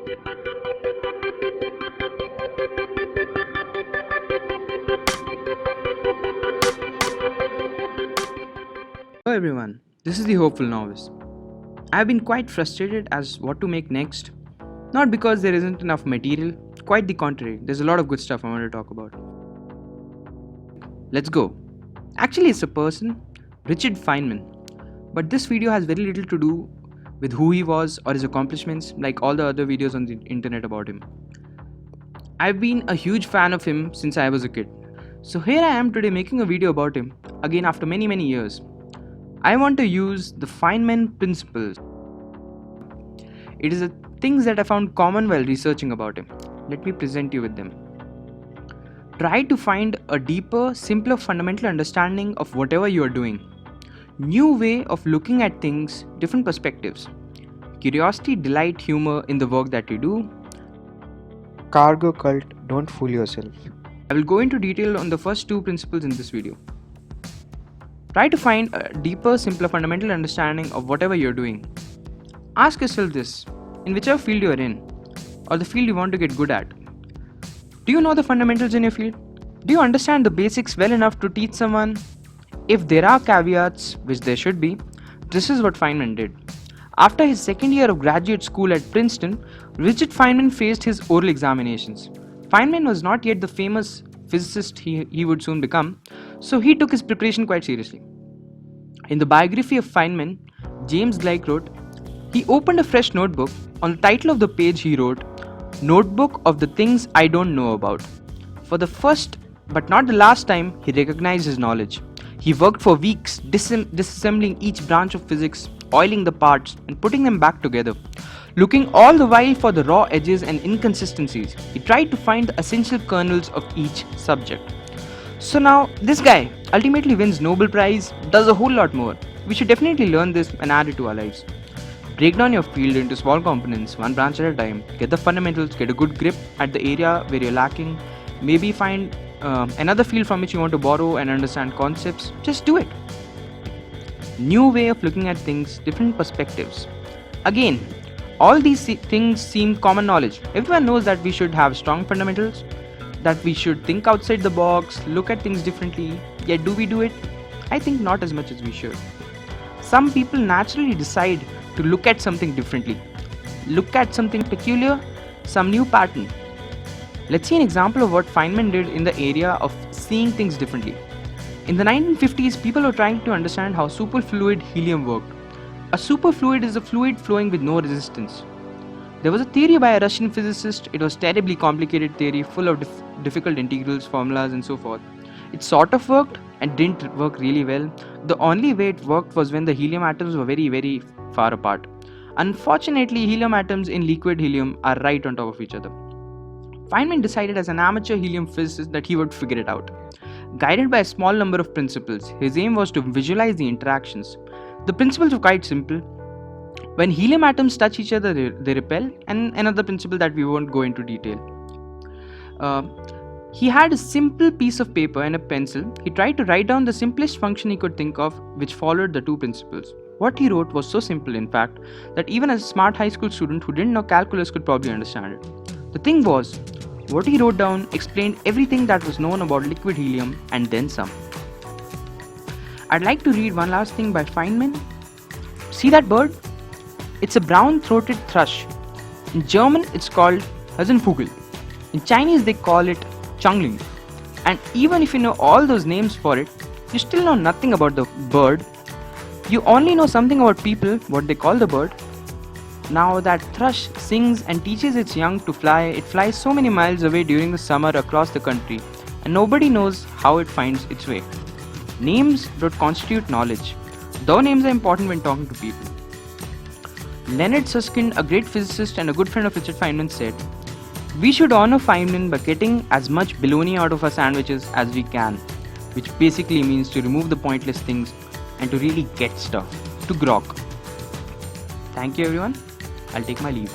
Hello everyone, this is the Hopeful Novice. I have been quite frustrated as what to make next. Not because there isn't enough material, quite the contrary, there's a lot of good stuff I want to talk about. Let's go. Actually, it's a person, Richard Feynman. But this video has very little to do with who he was or his accomplishments, like all the other videos on the internet about him. I've been a huge fan of him since I was a kid. So here I am today making a video about him, again after many years. I want to use the Feynman Principles. It is the things that I found common while researching about him. Let me present you with them. Try to find a deeper, simpler, fundamental understanding of whatever you are doing. New way of looking at things, different perspectives. Curiosity, delight, humor in the work that you do. Cargo cult, don't fool yourself. I will go into detail on the first two principles in this video. Try to find a deeper, simpler, fundamental understanding of whatever you're doing. Ask yourself this, in whichever field you're in, or the field you want to get good at. Do you know the fundamentals in your field? Do you understand the basics well enough to teach someone? If there are caveats, which there should be, this is what Feynman did. After his second year of graduate school at Princeton, Richard Feynman faced his oral examinations. Feynman was not yet the famous physicist he would soon become, so he took his preparation quite seriously. In the biography of Feynman, James GLEICK wrote, he opened a fresh notebook. On the title of the page he wrote, Notebook of the Things I Don't Know About. For the first but not the last time, he recognized his knowledge. He worked for weeks disassembling each branch of physics, oiling the parts and putting them back together. Looking all the while for the raw edges and inconsistencies, he tried to find the essential kernels of each subject. So now, this guy ultimately wins Nobel Prize, does a whole lot more. We should definitely learn this and add it to our lives. Break down your field into small components, one branch at a time, get the fundamentals, get a good grip at the area where you're lacking, maybe find another field from which you want to borrow and understand concepts. Just do it. New way of looking at things, different perspectives. Again, all these things seem common knowledge. Everyone knows that we should have strong fundamentals, that we should think outside the box, look at things differently. Yet do we do it? I think not as much as we should. Some people naturally decide to look at something differently, look at something peculiar, some new pattern. Let's see an example of what Feynman did in the area of seeing things differently. In the 1950s, people were trying to understand how superfluid helium worked. A superfluid is a fluid flowing with no resistance. There was a theory by a Russian physicist. It was a terribly complicated theory full of difficult integrals, formulas and so forth. It sort of worked and didn't work really well. The only way it worked was when the helium atoms were very far apart. Unfortunately, helium atoms in liquid helium are right on top of each other. Feynman decided as an amateur helium physicist that he would figure it out. Guided by a small number of principles, his aim was to visualize the interactions. The principles were quite simple. When helium atoms touch each other, they repel, and another principle that we won't go into detail. He had a simple piece of paper and a pencil. He tried to write down the simplest function he could think of, which followed the two principles. What he wrote was so simple, in fact, that even a smart high school student who didn't know calculus could probably understand it. The thing was, what he wrote down explained everything that was known about liquid helium and then some. I'd like to read one last thing by Feynman. See that bird? It's a brown-throated thrush. In German, it's called Hasenvogel. In Chinese, they call it Changling. And even if you know all those names for it, you still know nothing about the bird. You only know something about people, what they call the bird. Now that thrush sings and teaches its young to fly. It flies so many miles away during the summer across the country, and nobody knows how it finds its way. Names don't constitute knowledge, though names are important when talking to people. Leonard Susskind, a great physicist and a good friend of Richard Feynman, said, "We should honor Feynman by getting as much bologna out of our sandwiches as we can," which basically means to remove the pointless things and to really get stuff, to grok. Thank you everyone. I'll take my leave.